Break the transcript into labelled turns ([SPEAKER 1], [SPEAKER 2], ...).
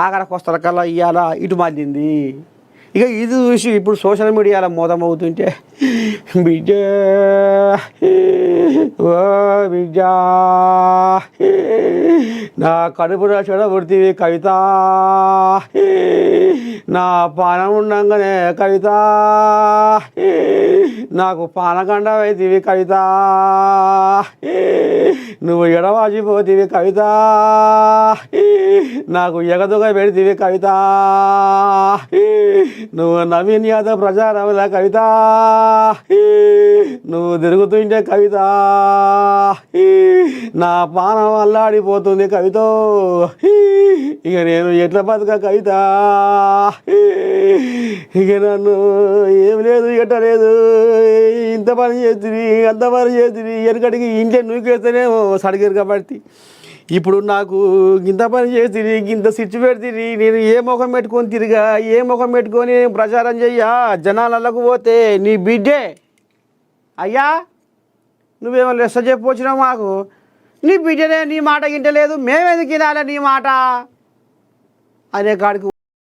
[SPEAKER 1] ఆఖరికి వస్తారు కల్లా ఇవాళ ఇటు మళ్ళింది. ఇక ఇది చూసి ఇప్పుడు సోషల్ మీడియాలో మోదమవుతుంటే బిడ్డ ఓ బిడ్డ నా కడుపున చెడబుడితివి కవిత, నా పానం ఉండంగానే కవిత, నాకు పానకండం అవుతీవి కవిత, నువ్వు ఎడవాసిపోతీవి కవిత, నాకు ఎగదుగ పెడితీవి కవిత, నువ్వు నవీన్ యాదవ్ ప్రచారంలో కవిత, నువ్వు తిరుగుతుంటే కవిత, నా పానం అల్లాడిపోతుంది కవిత, ఇక నేను ఎట్లా బతుక కవిత, ఇక నన్ను ఏం లేదు ఎట్ట లేదు, ఇంత పని చేస్తుంది అంత పని చేస్తుంది, వెనకటికి ఇంట్లో నూకేస్తేనేమో సడిగిరు కాబట్టి ఇప్పుడు నాకు ఇంత పని చేస్తుంది ఇంత సిచ్చు పెడుతుంది, నేను ఏ ముఖం పెట్టుకొని తిరిగా, ఏ ముఖం పెట్టుకొని ప్రచారం చెయ్యా జనాలకు పోతే నీ బిడ్డే అయ్యా నువ్వేమో లెస్స చెప్పొచ్చినావు మాకు, నీ బిడ్డనే నీ మాట గింటలేదు మేమెందుకు వినాలి నీ మాట అనే కాడికి